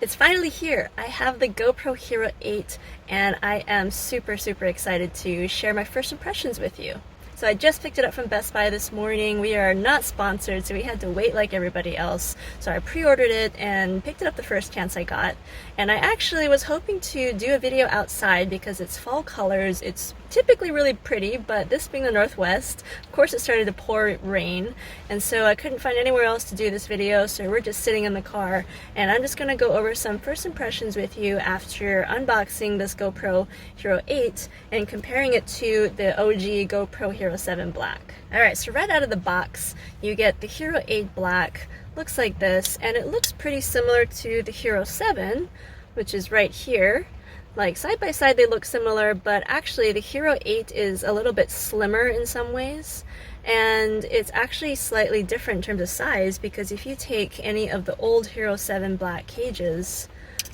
It's finally here. I have the GoPro Hero 8 and I am super excited to share my first impressions with you. So I just picked it up from Best Buy this morning. We are not sponsored, so we had to wait like everybody else. So I pre-ordered it and picked it up the first chance I got. And I actually was hoping to do a video outside because it's fall colors. It's typically really pretty, but this being the Northwest, of course it started to pour rain. And so I couldn't find anywhere else to do this video, so we're just sitting in the car. And I'm just gonna go over some first impressions with you after unboxing this GoPro Hero 8 and comparing it to the OG GoPro Hero 7 Black. Alright, so right out of the box, you get the Hero 8 Black. Looks like this, and it looks pretty similar to the Hero 7, which is right here. Like side by side they look similar, but actually the Hero 8 is a little bit slimmer in some ways, and it's actually slightly different in terms of size, because if you take any of the old Hero 7 Black cages,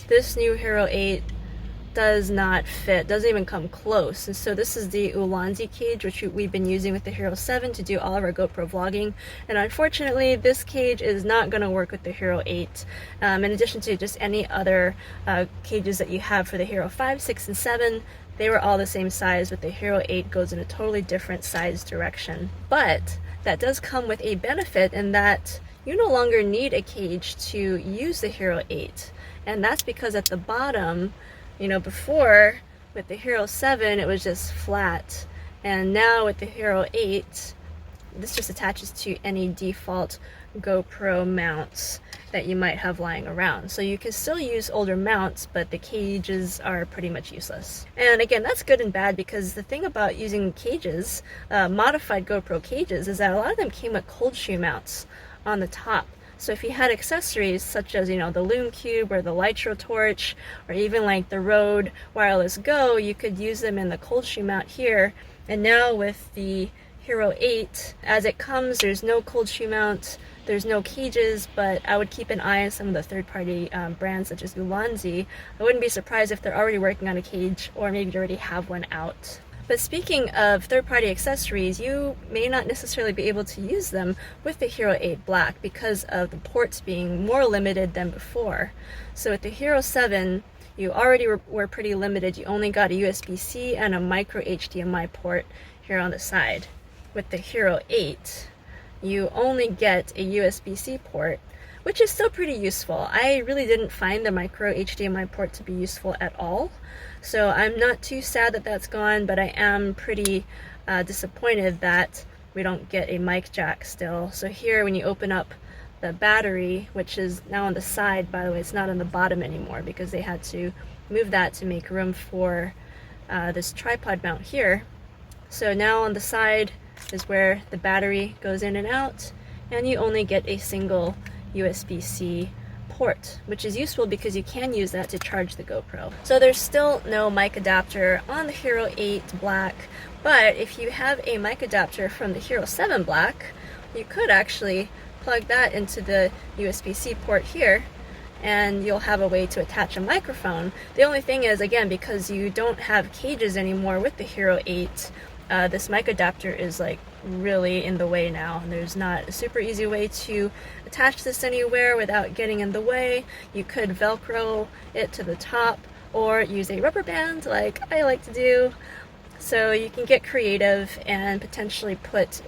this new Hero 8 does not fit, doesn't even come close. And so this is the Ulanzi cage, which we've been using with the Hero 7 to do all of our GoPro vlogging, and unfortunately this cage is not going to work with the Hero 8, in addition to just any other cages that you have for the Hero 5, 6, and 7. They were all the same size, but the Hero 8 goes in a totally different size direction. But that does come with a benefit in that you no longer need a cage to use the Hero 8, and that's because at the bottom, you know, before with the Hero 7 it was just flat, and now with the Hero 8 this just attaches to any default GoPro mounts that you might have lying around. So you can still use older mounts, but the cages are pretty much useless. And again, that's good and bad, because the thing about using cages, modified GoPro cages, is that a lot of them came with cold shoe mounts on the top. So if you had accessories such as, you know, the Lume Cube or the Litro Torch, or even like the Rode Wireless Go, you could use them in the cold shoe mount here. And now with the Hero 8, as it comes, there's no cold shoe mount, there's no cages, but I would keep an eye on some of the third-party brands such as Ulanzi. I wouldn't be surprised if they're already working on a cage, or maybe already have one out. But speaking of third-party accessories, you may not necessarily be able to use them with the Hero 8 Black because of the ports being more limited than before. So with the Hero 7, you already were pretty limited. You only got a USB-C and a micro HDMI port here on the side. With the Hero 8, you only get a USB-C port, which is still pretty useful. I really didn't find the micro HDMI port to be useful at all, so I'm not too sad that that's gone, but I am pretty disappointed that we don't get a mic jack still. So here, when you open up the battery, which is now on the side, by the way, it's not on the bottom anymore because they had to move that to make room for this tripod mount here. So now on the side is where the battery goes in and out, and you only get a single USB-C port, which is useful because you can use that to charge the GoPro. So there's still no mic adapter on the Hero 8 Black, but if you have a mic adapter from the Hero 7 Black, you could actually plug that into the USB-C port here, and you'll have a way to attach a microphone. The only thing is, again, because you don't have cages anymore with the Hero 8, this mic adapter is like really in the way now, and there's not a super easy way to attach this anywhere without getting in the way. You could Velcro it to the top or use a rubber band like I like to do. So you can get creative and potentially put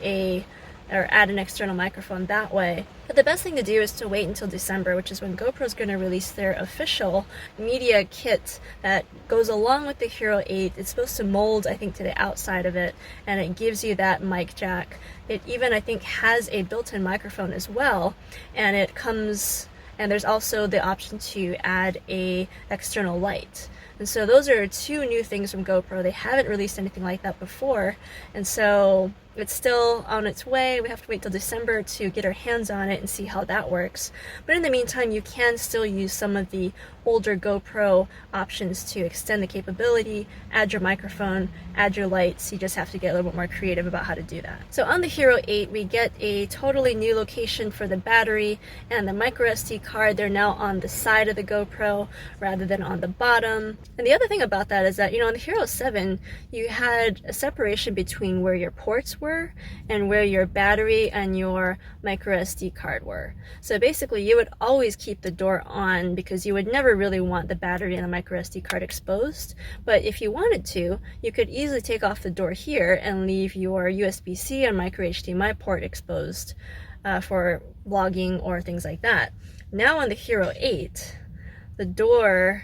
or add an external microphone that way. But the best thing to do is to wait until December, which is when GoPro's going to release their official media kit that goes along with the Hero 8. It's supposed to mold, I think, to the outside of it, and it gives you that mic jack. It even, I think, has a built-in microphone as well, and it comes, and there's also the option to add a external light. And so those are two new things from GoPro. They haven't released anything like that before, and so it's still on its way. We have to wait till December to get our hands on it and see how that works. But in the meantime, you can still use some of the older GoPro options to extend the capability, add your microphone, add your lights. You just have to get a little bit more creative about how to do that. So on the Hero 8, we get a totally new location for the battery and the microSD card. They're now on the side of the GoPro rather than on the bottom. And the other thing about that is that, you know, on the Hero 7, you had a separation between where your ports were were and where your battery and your microSD card were. So basically you would always keep the door on because you would never really want the battery and the microSD card exposed. But if you wanted to, you could easily take off the door here and leave your USB-C and micro HDMI port exposed for vlogging or things like that. Now on the Hero 8, the door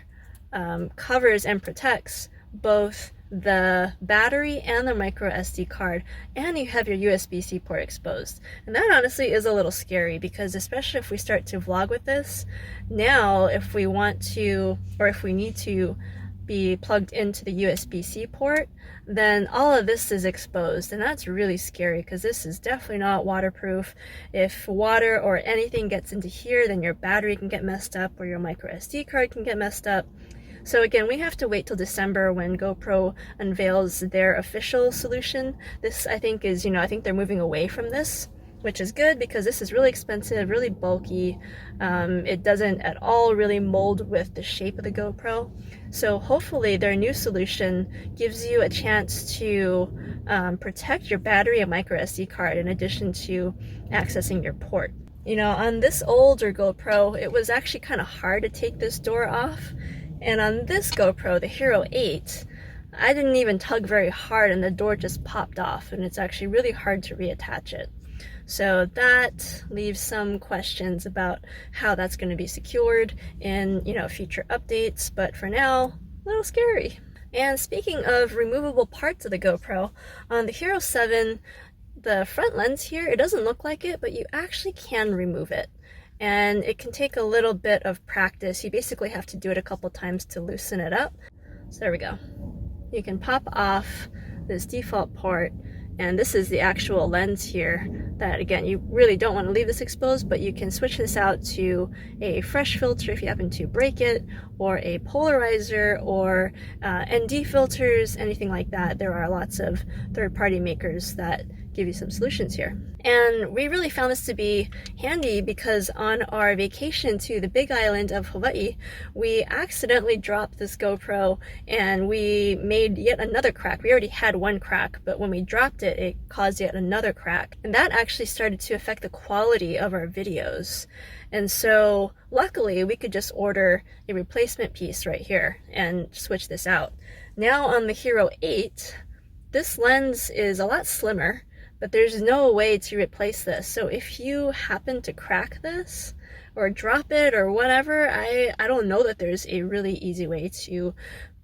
covers and protects both the battery and the micro SD card, and you have your USB-C port exposed. And that honestly is a little scary because especially if we start to vlog with this, now if we want to, or if we need to be plugged into the USB-C port, then all of this is exposed, and that's really scary because this is definitely not waterproof. If water or anything gets into here, then your battery can get messed up or your micro SD card can get messed up. So again, we have to wait till December when GoPro unveils their official solution. This I think is, I think they're moving away from this, which is good because this is really expensive, really bulky. It doesn't at all really mold with the shape of the GoPro. So hopefully their new solution gives you a chance to protect your battery and micro SD card in addition to accessing your port. On this older GoPro, it was actually kind of hard to take this door off. And on this GoPro, the Hero 8, I didn't even tug very hard and the door just popped off, and it's actually really hard to reattach it. So that leaves some questions about how that's going to be secured in, future updates, but for now, a little scary. And speaking of removable parts of the GoPro, on the Hero 7, the front lens here, it doesn't look like it, but you actually can remove it. And it can take a little bit of practice. You basically have to do it a couple times to loosen it up. So there we go. You can pop off this default port, and this is the actual lens here that, again, you really don't want to leave this exposed, but you can switch this out to a fresh filter if you happen to break it, or a polarizer, or ND filters, anything like that. There are lots of third-party makers that give you some solutions here. And we really found this to be handy because on our vacation to the Big Island of Hawaii, we accidentally dropped this GoPro and we made yet another crack. We already had one crack, but when we dropped it, it caused yet another crack. And that actually started to affect the quality of our videos. And so luckily we could just order a replacement piece right here and switch this out. Now on the Hero 8, this lens is a lot slimmer, but there's no way to replace this. So if you happen to crack this or drop it or whatever, I don't know that there's a really easy way to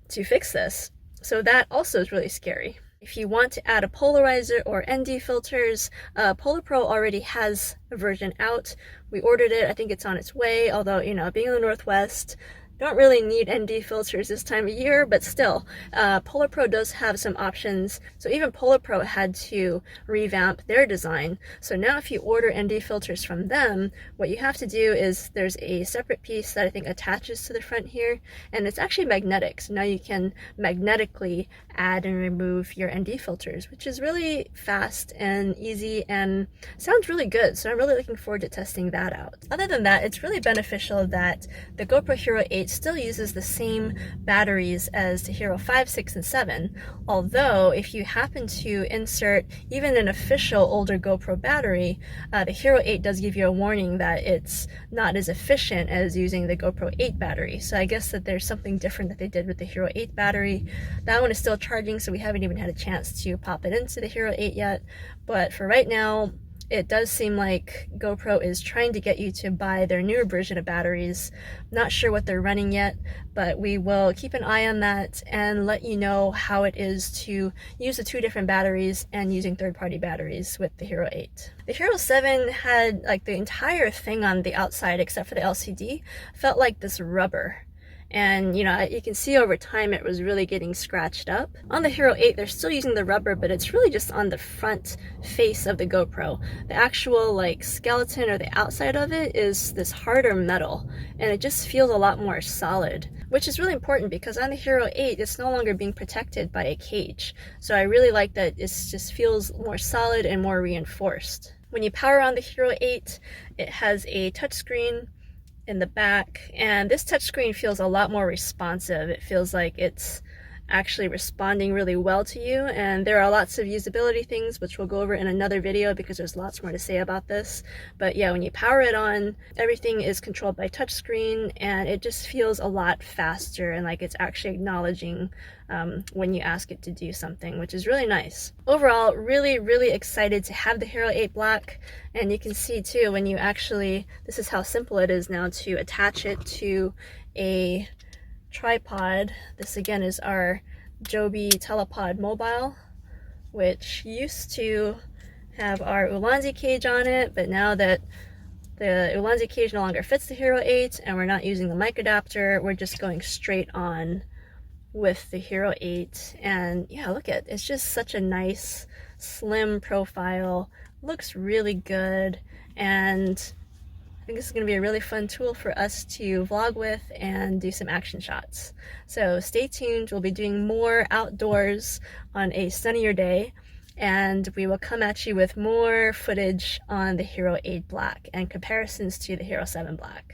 fix this. So that also is really scary. If you want to add a polarizer or ND filters, PolarPro already has a version out. We ordered it, I think it's on its way, although, being in the Northwest, don't really need ND filters this time of year, but still, PolarPro does have some options. So even PolarPro had to revamp their design. So now if you order ND filters from them, what you have to do is there's a separate piece that I think attaches to the front here, and it's actually magnetic. So now you can magnetically add and remove your ND filters, which is really fast and easy and sounds really good. So I'm really looking forward to testing that out. Other than that, it's really beneficial that the GoPro Hero 8 still uses the same batteries as the Hero 5, 6, and 7, although if you happen to insert even an official older GoPro battery, the Hero 8 does give you a warning that it's not as efficient as using the GoPro 8 battery. So I guess that there's something different that they did with the Hero 8 battery. That one is still charging, so we haven't even had a chance to pop it into the Hero 8 yet, but for right now, it does seem like GoPro is trying to get you to buy their newer version of batteries. Not sure what they're running yet, but we will keep an eye on that and let you know how it is to use the two different batteries and using third-party batteries with the Hero 8. The Hero 7 had like the entire thing on the outside except for the LCD felt like this rubber. And you can see over time it was really getting scratched up. On the Hero 8, they're still using the rubber, but it's really just on the front face of the GoPro. The actual skeleton or the outside of it is this harder metal, and it just feels a lot more solid, which is really important because on the Hero 8, it's no longer being protected by a cage. So I really like that it just feels more solid and more reinforced. When you power on the Hero 8, it has a touchscreen in the back, and this touchscreen feels a lot more responsive. It feels like it's actually responding really well to you. And there are lots of usability things which we'll go over in another video because there's lots more to say about this. But yeah, when you power it on, everything is controlled by touchscreen, and it just feels a lot faster and like it's actually acknowledging when you ask it to do something, which is really nice. Overall, really excited to have the Hero 8 Black. And you can see too, when you actually, this is how simple it is now to attach it to a tripod. This again is our Joby Telepod Mobile, which used to have our Ulanzi cage on it, but now that the Ulanzi cage no longer fits the Hero 8 and we're not using the mic adapter, we're just going straight on with the Hero 8. And yeah, look at it. It's just such a nice slim profile, looks really good, and I think this is going to be a really fun tool for us to vlog with and do some action shots. So stay tuned, we'll be doing more outdoors on a sunnier day, and we will come at you with more footage on the Hero 8 Black and comparisons to the Hero 7 Black.